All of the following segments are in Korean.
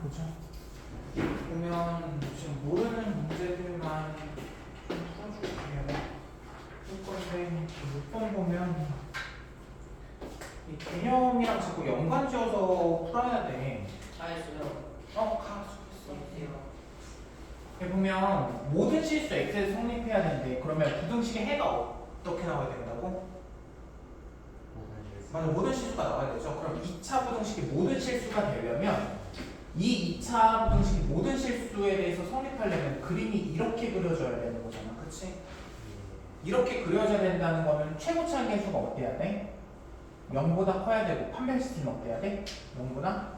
보자. 보면 지금 모르는 문제들만 좀 풀어줄게요. 볼 건데 6번 보면 이 개념이랑 자꾸 연관지어서 풀어야 돼. 다 했어요. 가수있어. 해주세요. 여기 보면 모든 실수 x에서 성립해야 되는데 그러면 부등식의 해가 어떻게 나와야 된다고? 맞아, 모든 실수가 나와야 되죠. 그럼 2차 부등식의 모든 실수가 되려면 이 2차 부등식의 모든 실수에 대해서 성립하려면 그림이 이렇게 그려져야 되는 거잖아. 그치? 이렇게 그려져야 된다는 거는 최고차의 개수가 어때야 돼? 0보다 커야 되고 판별시스는 어때야 돼? 0보다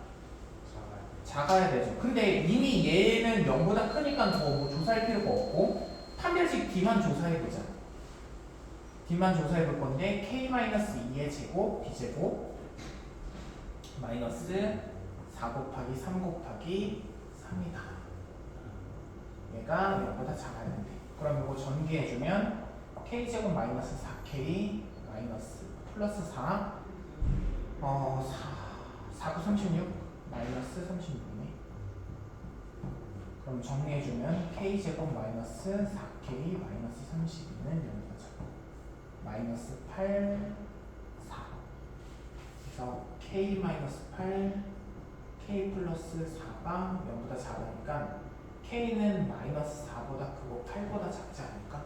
작아야 되죠. 근데 이미 얘는 0보다 크니까 더 뭐 조사할 필요가 없고 판별식 D만 조사해 보자. D만 조사해 볼 건데 K-2의 제곱 B제곱 마이너스 4 곱하기 3 곱하기 3이다. 얘가 0보다 작아야 된대. 그럼 이거 전개해주면 K제곱 마이너스 4K 마이너스 플러스 4 4, 9, 36 마이너스 36이네. 그럼 정리해주면 K제곱 마이너스 4K 마이너스 32는 0보다 작고 마이너스 8, 4 그래서 K 마이너스 8 K 플러스 4가 0보다 작으니까 K는 마이너스 4보다 크고 8보다 작지 않을까?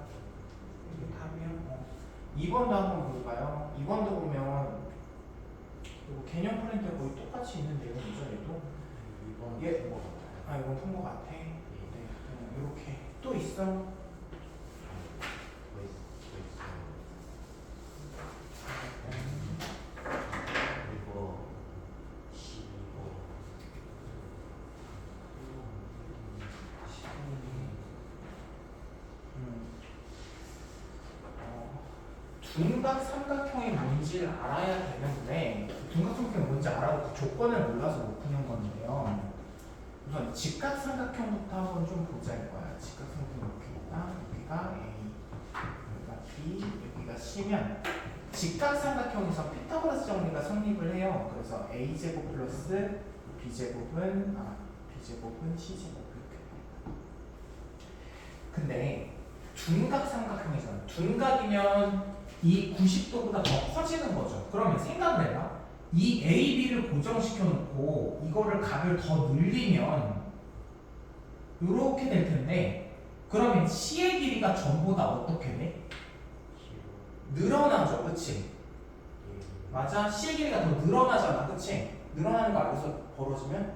이렇게 하면 2번도 한번 볼까요? 2번도 보면 그리고 개념 풀 때 거의 똑같이 있는 내용이죠, 얘도. 예, 이건 푼 거 같아. 네, 그냥 이렇게 또 있어. 둔각 삼각형이 뭔지를 알아야 되는데 둔각 삼각형이 뭔지 알아도 그 조건을 몰라서 못 푸는 건데요. 우선 직각 삼각형부터 한번 좀 보자 이거야. 직각 삼각형 이렇게 있다. 여기가 A, 여기가 B, 여기가 C면 직각 삼각형에서 피타고라스 정리가 성립을 해요. 그래서 A 제곱 플러스 B 제곱은 C제곱 이렇게 됩니다. 근데 둔각 삼각형이잖아. 둔각이면 이 90도보다 더 커지는 거죠. 그러면 생각을 해봐. 이 A, B를 고정시켜 놓고 이거를 값을 더 늘리면 이렇게 될 텐데 그러면 C의 길이가 전보다 어떻게 돼? 늘어나죠. 그치? 맞아. C의 길이가 더 늘어나잖아. 그치? 늘어나는 거 알고서 벌어지면?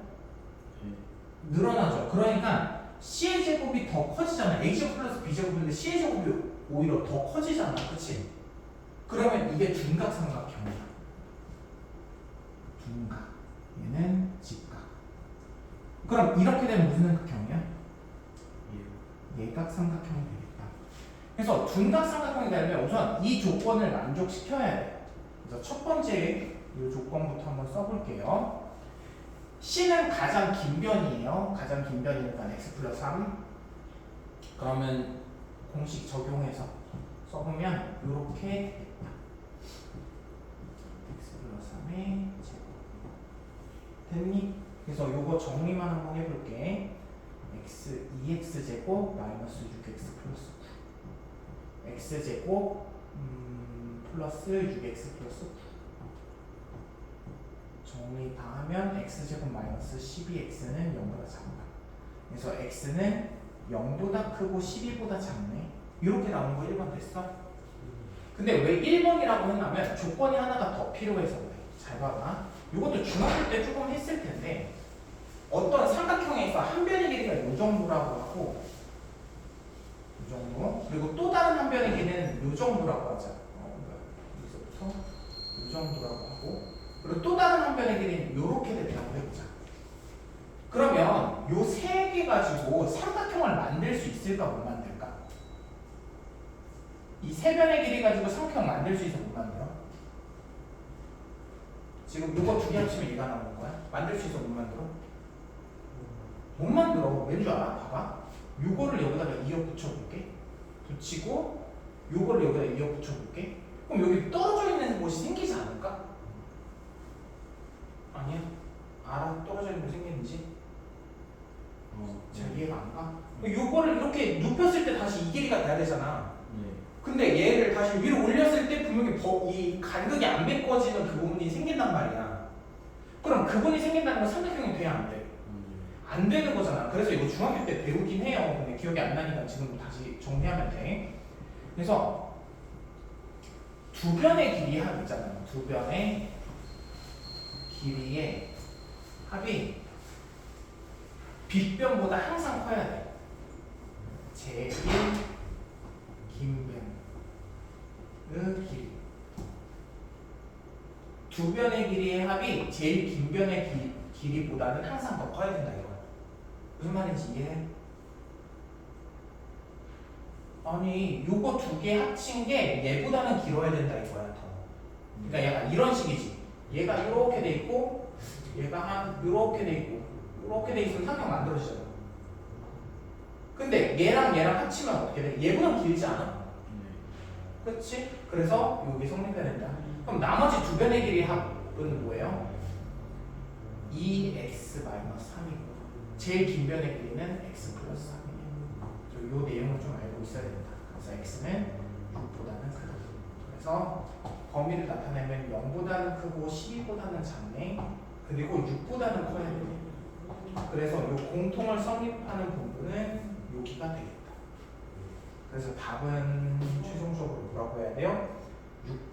늘어나죠. 그러니까 C의 제곱이 더 커지잖아. A제곱 플러스 B제곱인데 C의 제곱이 오히려 더 커지잖아. 그치? 그러면 이게 둔각 삼각형이야. 둔각. 얘는 직각. 그럼 이렇게 되면 무슨 삼각형이야? 예각 삼각형이 되겠다. 그래서 둔각 삼각형이 되려면 우선 이 조건을 만족시켜야 돼. 그래서 첫 번째 이 조건부터 한번 써볼게요. C는 가장 긴 변이에요. 가장 긴 변이니까 x 플러스 3. 그러면 공식 적용해서 써보면 이렇게 되겠다. x 플러스 3의 제곱. 됐니? 그래서 요거 정리만 한번 해볼게. x 2x 제곱 마이너스 6x 플러스 9. x 제곱 플러스 6x 플러스 9. 정리 다 하면 x제곱 마이너스 12x는 0보다 작다. 그래서 x는 0보다 크고 12보다 작네. 이렇게 나오는 거 1번 됐어? 근데 왜 1번이라고 했냐면 조건이 하나가 더 필요해서 그래. 잘 봐봐. 이것도 중학교 때 조금 했을 텐데 어떤 삼각형에서 한 변의 길이가 이 정도라고 하고 이 정도 그리고 또 다른 한 변의 길이는 이 정도라고 하자. 여기서부터 이 정도라고 하고 그리고 또 다른 한 변의 길이는 이렇게 된다고 해보자. 그러면 요 세 개 가지고 삼각형을 만들 수 있을까 못 만들까? 이 세 변의 길이 가지고 삼각형 만들 수 있어 못 만들어? 지금 요거 두 개 합치면 얘가 나오는 거야? 만들 수 있어 못 만들어? 못 만들어. 왠 줄 알아? 봐봐. 요거를 여기다가 이어 붙여볼게. 붙이고 요거를 여기다 이어 붙여볼게. 그럼 여기 떨어져 있는 곳이 생기지 않을까? 아니야. 알아. 떨어져 있는 곳 생기는지? 요거를 이렇게 눕혔을 때 다시 이 길이가 돼야 되잖아. 네. 근데 얘를 다시 위로 올렸을 때 분명히 이 간극이 안 메꿔지는 그 부분이 생긴단 말이야. 그럼 그 부분이 생긴다는 건 삼각형이 돼야 안 돼? 안 되는 거잖아. 그래서 이거 중학교 때 배우긴 해요. 근데 기억이 안 나니까 지금 다시 정리하면 돼. 그래서 두 변의 길이 합 있잖아요. 두 변의 길이의 합이 빗변보다 항상 커야 돼. 제일 긴 변의 길이. 두 변의 길이의 합이 제일 긴 변의 길이보다는 항상 더 커야 된다 이거야. 무슨 말인지 이해해? 아니 요거 두 개 합친 게 얘보다는 길어야 된다 이거야 더. 그러니까 약간 이런 식이지. 얘가 이렇게 돼 있고 얘가 한 이렇게 돼 있고 이렇게 돼 있으면 삼각 만들어지잖아. 근데 얘랑 합치면 어떻게 돼? 얘보다 길지 않아? 그렇지? 그래서 여기 성립해야 된다. 그럼 나머지 두 변의 길이 합은 뭐예요? 2x-3이고 제일 긴 변의 길이는 x 플러스 3이에요. 이 내용을 좀 알고 있어야 된다. 그래서 x는 6보다는 크다. 그래서 범위를 나타내면 0보다는 크고 12보다는 작네. 그리고 6보다는 커야 되네. 그래서 이 공통을 성립하는 부분은 여기가 되겠다. 그래서 답은 최종적으로 뭐라고 해야 돼요?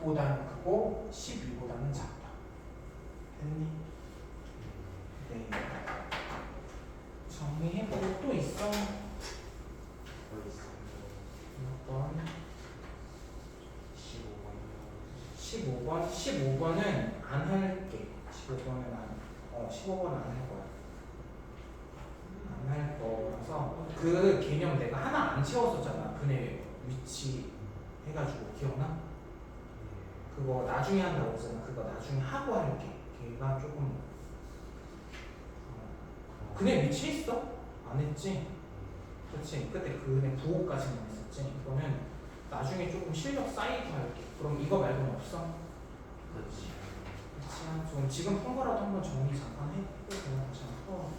6보다는 크고 12보다는 작다. 됐니? 네. 정리해보고 또 있어? 몇 번? 15번? 15번은 안 할게. 15번은 안, 15번은 안 할 거야. 안 할 거라서 그 개념 내가 하나 안 채웠었잖아. 그네 위치 해가지고 기억나? 그거 나중에 한다고 했잖아. 그거 나중에 하고 할게. 걔가 조금 그네 위치 있어? 안 했지? 그치? 그때 그네 부호까지만 했었지. 이거는 나중에 조금 실력 쌓이고 할게. 그럼 이거 말고는 없어? 그렇지. 그치? 지금 푼 거라도 한번 정리 잠깐 해. 다시 한번 풀어.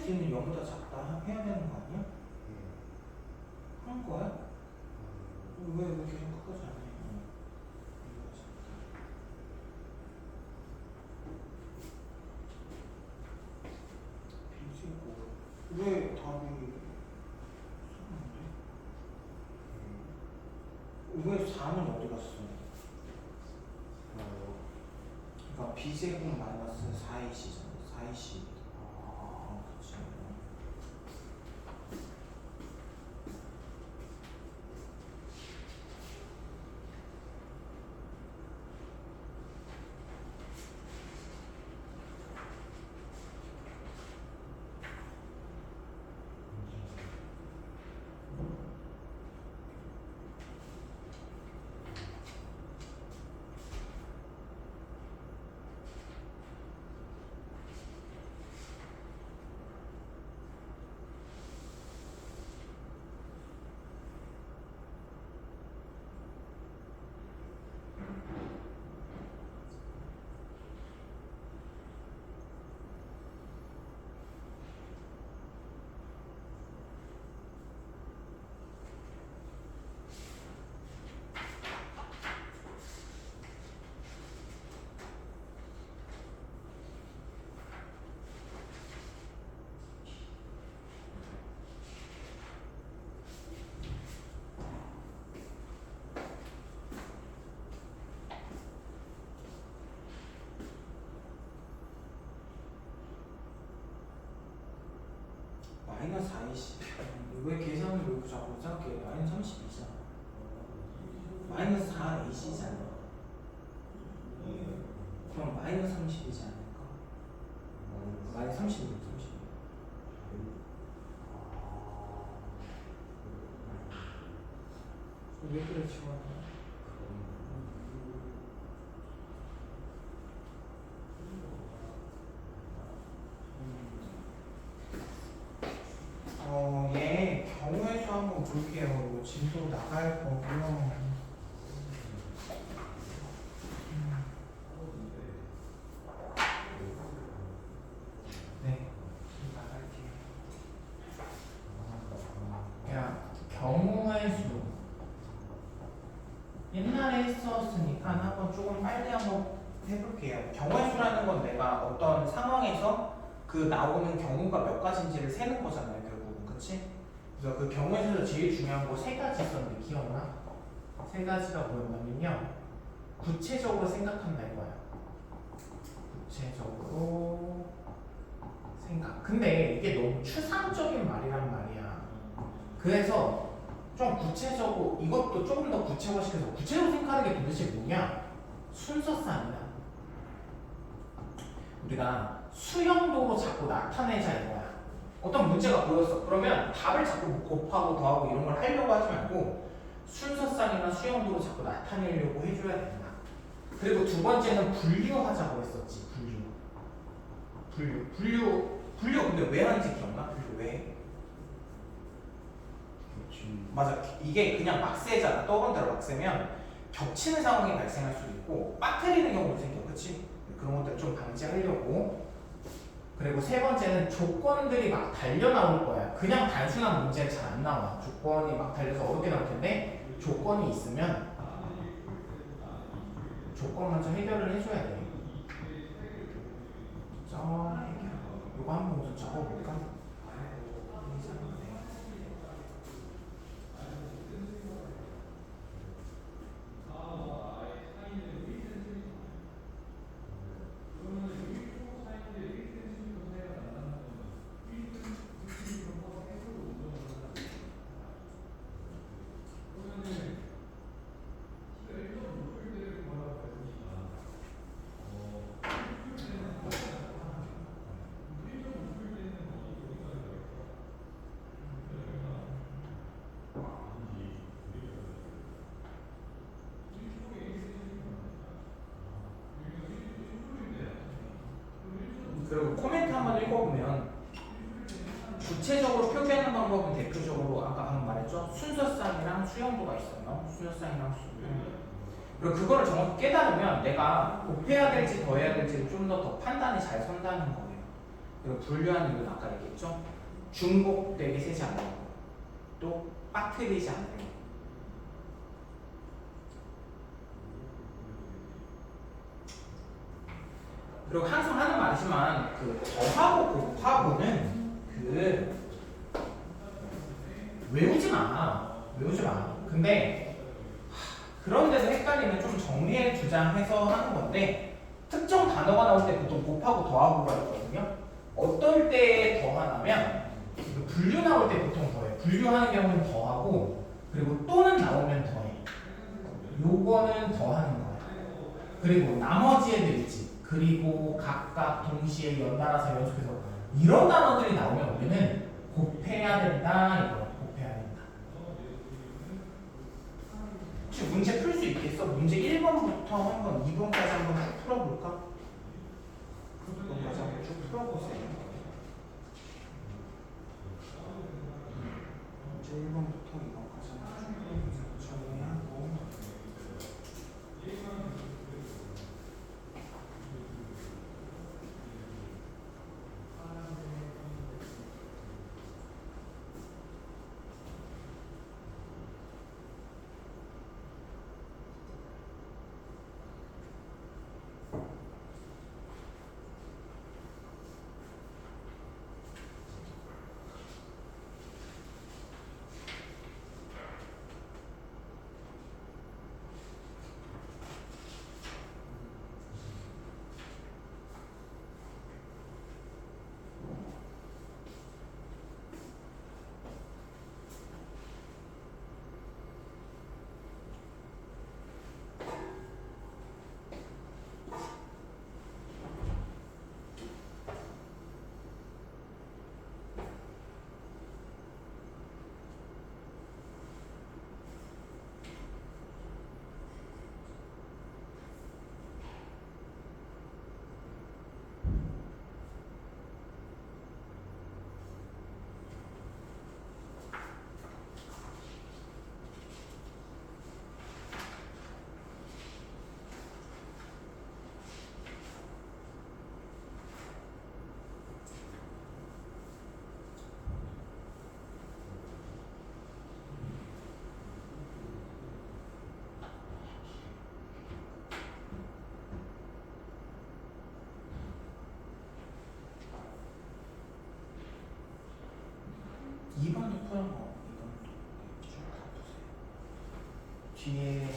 D는 0보다 작다 해야 되는 거 아니야? 한 거야? 왜 계속 끝까지 안 해? B제곱 왜 답이 왜 4는 어디 갔어? 그러니까 B제곱 마이너스 4AC 잖아. 4AC. 그렇지. 마이너스 4AC. 왜 계산을 왜 자꾸 이상하게 마이너스 32잖아. 마이너스 4AC잖아. 그럼 마이너스 30이지 않을까? 마이너스 36, 36. 왜 그래 지금? 얘 경우의 수 한번 볼게요. 이거 진도 나갈 거고요. 네, 나갈게요. 야, 경우의 수. 옛날에 했었으니까 한번 조금 빨리 한번 해볼게요. 경우의 수라는 건 내가 어떤 상황에서 그 나오는 경우가 몇 가지인지를 세는 거잖아요, 결국은. 그치? 그래서 그 경우의 수에서 제일 중요한 거 세 가지 있었는데 기억나? 세 가지가 뭐였냐면요. 구체적으로 생각한다 이거야. 구체적으로 생각. 근데 이게 너무 추상적인 말이란 말이야. 그래서 좀 구체적으로 이것도 조금 더 구체화시켜서 구체적으로 생각하는 게 도대체 뭐냐? 순서쌍이야. 우리가 수형도로 자꾸 나타내자 이거야. 어떤 문제가 보였어. 그러면 답을 자꾸 곱하고 더하고 이런 걸 하려고 하지 말고 순서쌍이나 수형도로 자꾸 나타내려고 해줘야 된다. 그리고 두 번째는 분류하자고 했었지. 분류 근데 왜 하는지 기억나? 분류 왜? 맞아. 이게 그냥 막 세잖아. 떠오른 대로 막 세면 겹치는 상황이 발생할 수도 있고 빠뜨리는 경우도 생겨. 그치? 그런 것들을 좀 방지하려고. 그리고 세 번째는 조건들이 막 달려 나올 거야. 그냥 단순한 문제는 잘 안 나와. 조건이 막 달려서 어렵게 나올 텐데 조건이 있으면 조건 먼저 해결을 해줘야 돼. 해결. 이거 한번 먼저 적어볼까? 그리고 코멘트 한번 읽어보면 구체적으로 표기하는 방법은 대표적으로 아까 방금 말했죠? 순서쌍이랑 수형도가 있어요. 순서쌍이랑 수형도. 그리고 그거를 정확히 깨달으면 내가 곱해야 될지 더해야 될지를 좀 더 판단이 잘 선다는 거예요. 그리고 분류하는 이유는 아까 얘기했죠? 중복되게 세지 않는 거, 또 빠뜨리지 않는 거. 그리고 항상 하는 말이지만 그 더하고 곱하고는 그 외우지 마. 외우지 마. 근데 그런 데서 헷갈리면 좀 정리해 주자 해서 하는 건데 특정 단어가 나올 때 보통 곱하고 더하고가 있거든요. 어떨 때 더하냐면 분류 나올 때 보통 더해. 분류하는 경우는 더하고 그리고 또는 나오면 더해. 요거는 더하는 거야. 그리고 나머지 애들 있지. 그리고 각각 동시에 연달아서 연속해서 이런 단어들이 나오면 우리는 곱해야 된다 이거야. 곱해야 된다. 혹시 문제 풀 수 있겠어? 문제 1번부터 한번 2번까지 한번 쭉 풀어볼까? 2번까지 한번 쭉 풀어보세요. 문제 1번부터 2번까지 한번 쭉 풀어보세요. 정리하고 이번도 풀어봐. 이번도 쭉 가보세요. 뒤에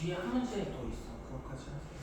뒤에 한 문제 더 있어. 그것까지 하세요.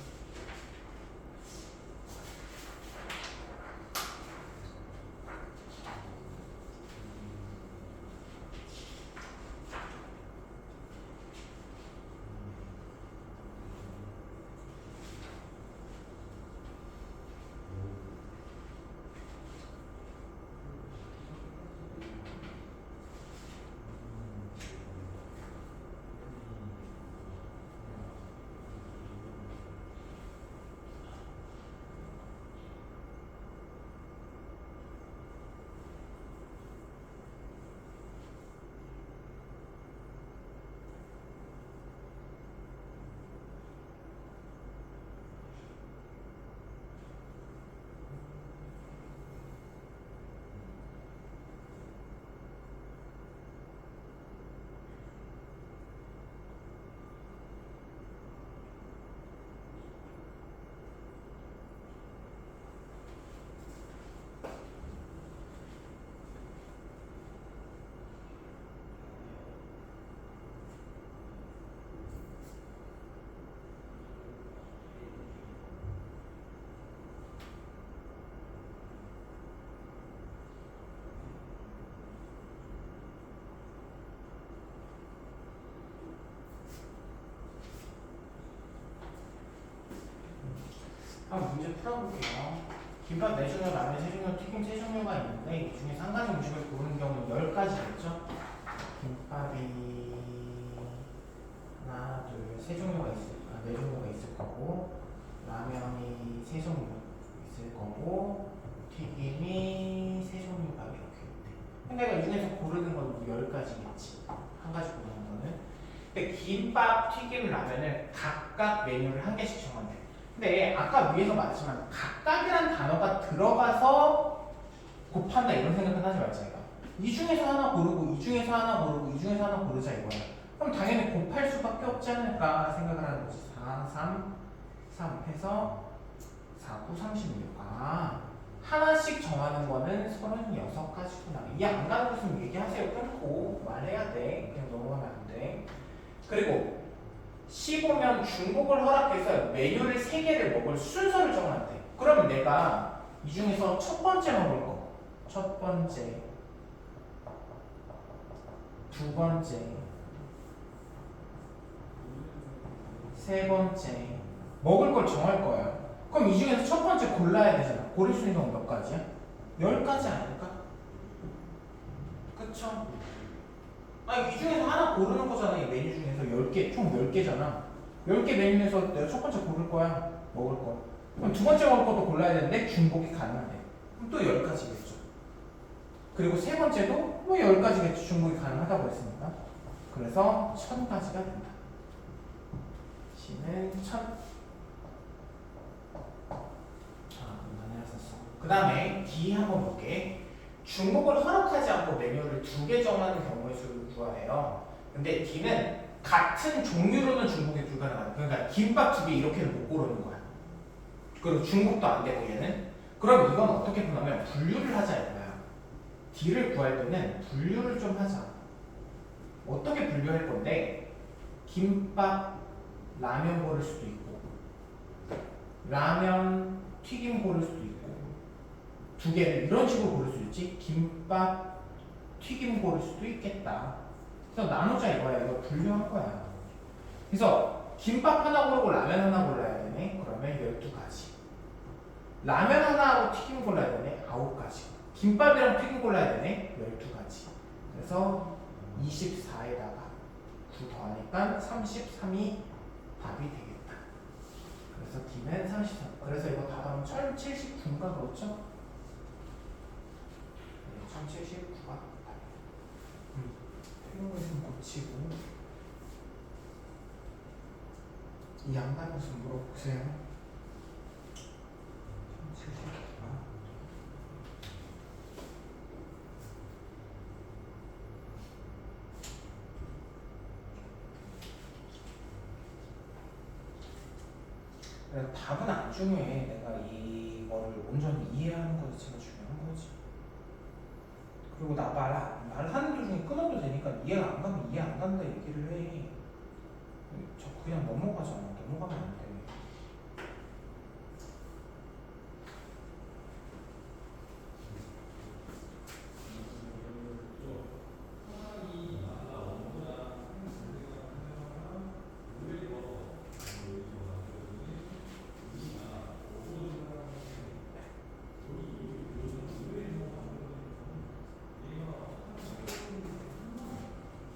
한번 문제 풀어볼게요. 김밥 4종류, 라면 3종류, 튀김 3종류가 있는데 이 중에 한 가지 음식을 고르는 경우는 10가지겠죠? 김밥이 하나, 둘, 3종류가 있을, 4종류가 있을 거고 라면이 3종류 있을 거고 튀김이 3종류가 이렇게 있대. 근데 내가 이 중에서 고르는 건 10가지겠지. 한 가지 고르는 거는. 근데 김밥, 튀김, 라면을 각각 메뉴를 한 개씩 정한대. 근데 아까 위에서 말했지만 각각이란 단어가 들어가서 곱한다 이런 생각은 하지 말자 이거. 이 중에서 하나 고르고 이 중에서 하나 고르고 이 중에서 하나 고르자 이거야. 그럼 당연히 곱할 수밖에 없지 않을까 생각을 하는 거지. 4, 3 해서 4, 9, 36아 하나씩 정하는 거는 36가지구나. 이해 안 가는 것은 얘기하세요. 끊고 말해야 돼. 그냥 넘어가면 안 돼. 그리고 15면 중복을 허락해서 메뉴를 3개를 먹을 순서를 정한대. 그러면 내가 이 중에서 첫 번째 먹을 거, 첫 번째, 두 번째, 세 번째 먹을 걸 정할 거야. 그럼 이 중에서 첫 번째 골라야 되잖아. 고를 수 있는 건 몇 가지야? 10가지 아닐까? 그쵸? 아니 이 중에서 하나 고르는 거잖아. 이 메뉴 중에서 10개, 총 10개잖아. 10개 메뉴에서 내가 첫 번째 고를 거야. 먹을 거. 그럼 두 번째 먹을 것도 골라야 되는데 중복이 가능하대. 그럼 또 10가지겠죠. 그리고 세 번째도 뭐 10가지겠죠. 중복이 가능하다고 했으니까. 그래서 1000가지가 된다. C는 1000. 많이 했었어. 그 다음에 D 한번 볼게. 중복을 허락하지 않고 메뉴를 2개 정하는 경우의 수를 구하래요. 근데 D는 같은 종류로는 중복이 불가능하다. 그러니까 김밥 2개 이렇게는 못 고르는 거야. 그리고 중복도 안 되고 얘는. 그럼 이건 어떻게 보냐면 분류를 하자 이거야. D를 구할 때는 분류를 좀 하자. 어떻게 분류할 건데 김밥, 라면 고를 수도 있고 라면, 튀김 고를 수도 있고 2개를 이런 식으로 고를 수 있지. 김밥, 튀김 고를 수도 있겠다. 그래서 나누자 이거야. 이거 분류할 거야. 그래서 김밥 하나 고르고 라면 하나 골라야 되네. 그러면 12가지. 라면 하나하고 튀김 골라야 되네. 9가지. 김밥이랑 튀김 골라야 되네. 12가지. 그래서 24에다가 9 더하니까 33이 답이 되겠다. 그래서 D는 33. 그래서 이거 다 더하면 1079인가 그렇죠? 1079가 태용을 좀 고치고 이 양반 무슨 물어보세요. 1079가 답은 안 중요해. 내가 이거를 온전히 이해하는 것 자체가 중요한 거지. 그리고 나 말하는 도중에 끊어도 되니까 이해가 안 가면 이해 안 간다 얘기를 해. 저 그냥 넘어가잖아. 넘어가면 안 돼.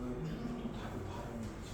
왜 쭈루리 또 답이 발음이지?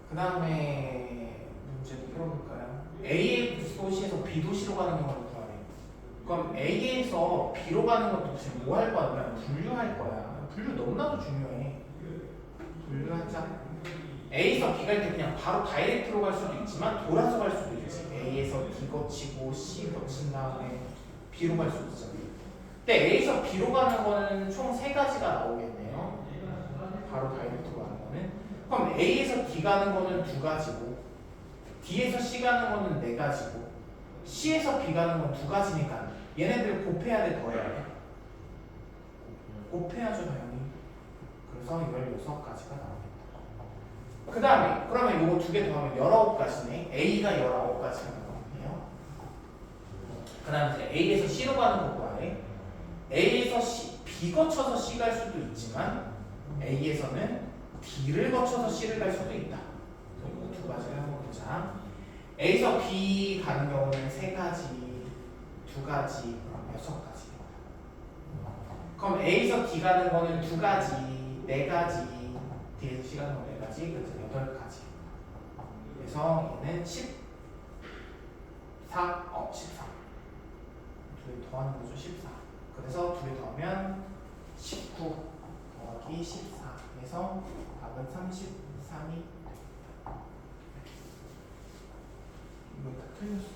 그 다음에 문제를 풀어볼까요? A 도시에서 B 도시로 가는 경우를 구하래. 그럼 A에서 B로 가는 것도 지금 뭐 할 거야? 분류할 거야. 분류 너무나도 중요해. 분류하자. A에서 B 갈 때 그냥 바로 다이렉트로 갈 수도 있지만 돌아서 갈 수도 있지. A에서 D 거치고 C 거친 다음에 B로 갈 수도 있잖아. 근데 A에서 B로 가는 거는 총 3가지가 나오겠네요. 바로 다이렉트로 가는 거는. 그럼 A에서 D 가는 거는 2가지고 D에서 C 가는 거는 4가지고 C에서 B 가는 건 2가지니까 얘네들 곱해야 돼, 더해야 돼? 곱해야죠, 당연히. 그래서 16가지가 나오겠다. 그 다음에 그러면 요거 2개 더하면 19가지네. A가 19가지가 나오네요. 그 다음에 이제 A에서 C로 가는 거 구하래. A에서 C, B 거쳐서 C 갈 수도 있지만 A에서는 D를 거쳐서 C를 갈 수도 있다. 이거 2가지를 해보자. A에서 B 가는 경우는 3가지, 2가지, 그럼 6가지. 그럼 A에서 D 가는 거는 2가지, 4가지, D에서 C 가는 건 4가지, 그래서 8가지. 그래서 얘는 14, 14. 2개 더하는 거죠, 14. 그래서 2개 더하면 19 더하기 14. 그래서 답은 33이. 이거 다 틀렸어.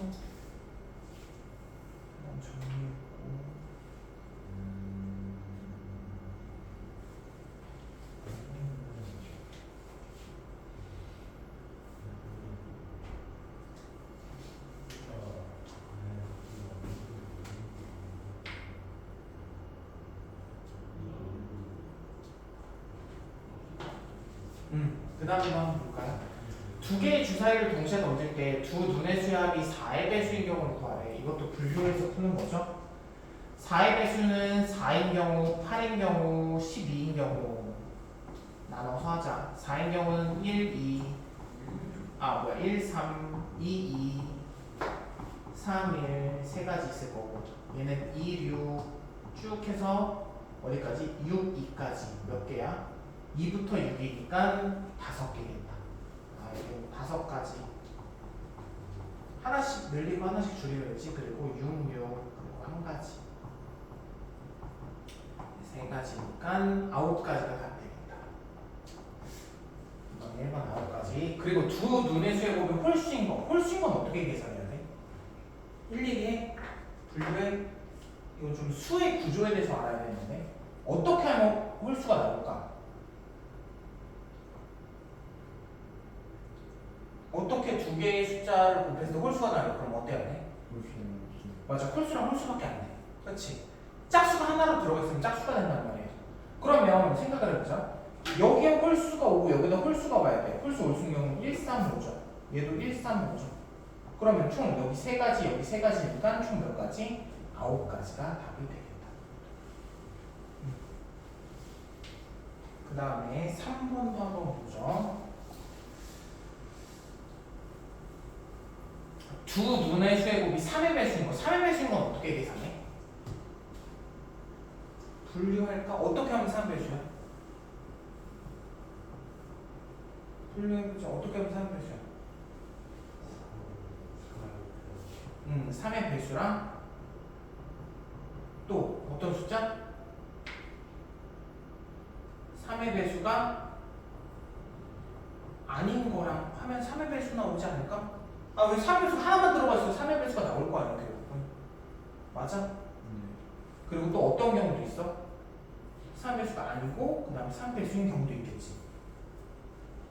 그냥 정리했고. 그 다음에 한번 볼까요? 2개의 주사위를 동시에 던질 때 두 눈의 수합이 4의 배수인 경우를 구하래. 이것도 분류해서 푸는 거죠. 4의 배수는 4인 경우, 8인 경우, 12인 경우 나눠서 하자. 4인 경우는 1, 3, 2, 2, 3, 1 3가지 있을 거고 얘는 2, 6 쭉 해서 어디까지? 6, 2까지 몇 개야? 2부터 6이니까 5개겠다. 이거 5가지. 하나씩 늘리고 하나씩 줄이면 되지. 그리고 6, 6 그리고 1가지. 3가지니까 9가지가 다 되겠다. 이번 1번 9가지. 그리고 두 눈의 수에 보면 홀수인 거. 홀수인 건 어떻게 계산해야 돼? 일일이 분류해. 이거 좀 수의 구조에 대해서 알아야 되는데 어떻게 하면 홀수가 나올까? 어떻게 2개의 숫자를 곱했을 때 홀수가 나요? 그럼 어때야 돼? 맞아, 홀수랑 홀수밖에 안 돼. 그렇지? 짝수가 하나로 들어가 있으면 짝수가 된단 말이에요. 그러면 생각을 해보자. 여기에 홀수가 오고 여기다 홀수가 와야 돼. 홀수 올 수 있는 경우는 1, 3, 5죠. 얘도 1, 3, 5죠. 그러면 총 여기 3가지, 여기 3가지니까 총 몇 가지? 9가지가 답이 되겠다. 그 다음에 3번도 한번 보죠. 두 눈의 수의 곱이 3의 배수인 거. 3의 배수인 건 어떻게 계산해? 분류할까? 어떻게 하면 3의 배수야? 분류해보자. 어떻게 하면 3의 배수야? 3의 배수랑 또 어떤 숫자? 3의 배수가 아닌 거랑 하면 3의 배수 나오지 않을까? 아, 왜 3의 배수 하나만 들어가 있어도 3의 배수가 나올 거 아니야, 결국은. 맞아? 그리고 또 어떤 경우도 있어? 3의 배수가 아니고 그 다음에 3의 배수인 경우도 있겠지.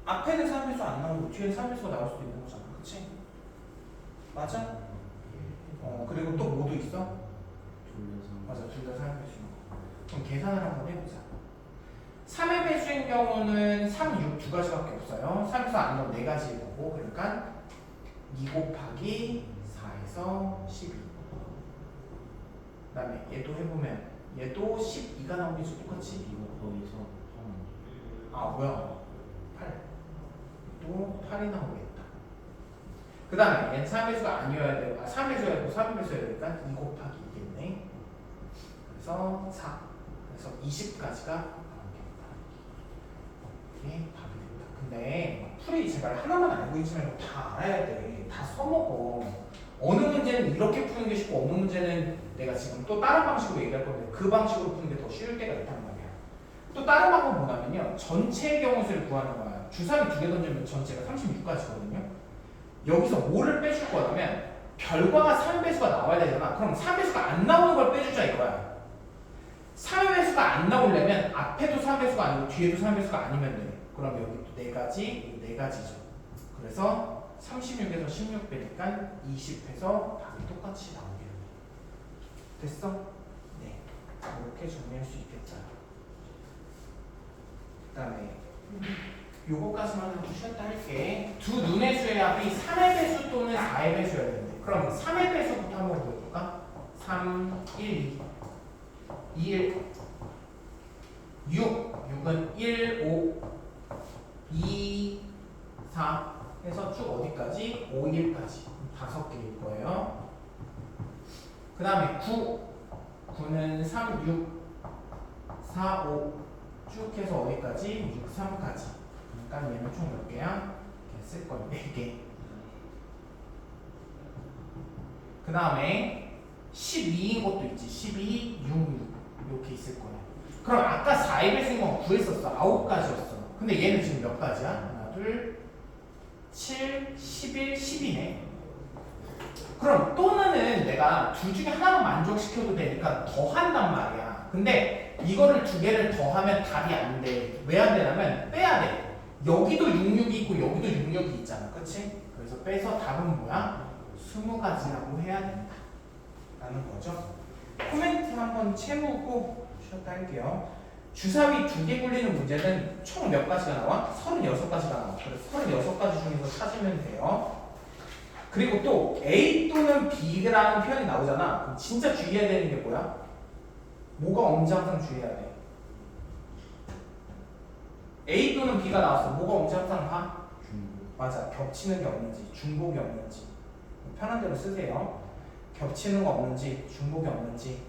앞에는 3의 배수 안 나오고 뒤에는 3의 배수가 나올 수도 있는 거잖아, 그치? 맞아? 그리고 또 뭐도 있어? 맞아, 둘 다 3의 배수인 거. 그럼 계산을 한번 해보자. 3의 배수인 경우는 3, 6 두 가지밖에 없어요. 3에서 안 나온 네 가지일 거고, 그러니까 2 곱하기 4에서 12. 그 다음에 얘도 해보면 얘도 12가 나오겠지, 똑같이. 이거 거기서 아, 뭐야? 8. 또 8이 나오겠다. 그 다음에 얘는 3배수가 아니어야 되고, 3배수여야 되고 3배수여야 되니까 2 곱하기 2겠네. 그래서 4. 그래서 20까지가 나오겠다. 이게 답이 된다. 근데 풀이 제발 하나만 알고 있지 말고 다 알아야 돼. 다 써먹어. 어느 문제는 이렇게 푸는 게 쉽고 어느 문제는 내가 지금 또 다른 방식으로 얘기할 건데 그 방식으로 푸는 게 더 쉬울 때가 있단 말이야. 또 다른 방법은 뭐냐면요. 전체 경우수를 구하는 거야. 주사위 2개 던지면 전체가 36가지거든요. 여기서 뭐를 빼줄 거냐면 결과가 3배수가 나와야 되잖아. 그럼 3배수가 안 나오는 걸 빼주자 이거야. 3배수가 안 나오려면 앞에도 3배수가 아니고 뒤에도 3배수가 아니면 돼. 그럼 여기 또 4가지, 4가지죠. 그래서 36에서 16 빼니까 20해서 답이 똑같이 나오게 됐어? 네. 이렇게 정리할 수 있겠다. 그 다음에 요거까지만 하고 쉬었다 할게. 두 눈의 수의 합이 3의 배수 또는 4의 배수여야 되는데 그럼 3의 배수부터 한번 보여볼까? 3, 1, 2, 1, 6, 6은 1, 5, 2, 4 해서 쭉 어디까지? 5, 1까지 5개일 거예요. 그 다음에 9, 9는 3, 6, 4, 5 쭉 해서 어디까지? 6, 3까지. 그러니까 얘는 총 몇 개야? 이렇게 쓸 거예요. 4개. 그 다음에 12인 것도 있지. 12, 6, 6 이렇게 있을 거예요. 그럼 아까 4의 배수인 건 구했었어. 9가지였어. 근데 얘는 지금 몇 가지야? 하나, 둘, 7, 11, 10이네. 그럼 또는 내가 둘 중에 하나만 만족시켜도 되니까 더 한단 말이야. 근데 이거를 2개를 더하면 답이 안 돼. 왜 안 되냐면 빼야 돼. 여기도 66이 있고 여기도 66이 있잖아. 그치? 그래서 빼서 답은 뭐야? 20가지라고 해야 된다. 라는 거죠. 코멘트 한번 채우고 쉬었다 할게요. 주사위 2개 굴리는 문제는 총 몇 가지가 나와? 36가지가 나와. 그래서 36가지 중에서 찾으면 돼요. 그리고 또 A 또는 B라는 표현이 나오잖아. 그럼 진짜 주의해야 되는 게 뭐야? 뭐가 없는지 항상 주의해야 돼. A 또는 B가 나왔어. 뭐가 없는지 항상 봐. 맞아. 겹치는 게 없는지, 중복이 없는지. 편한 대로 쓰세요. 겹치는 거 없는지, 중복이 없는지.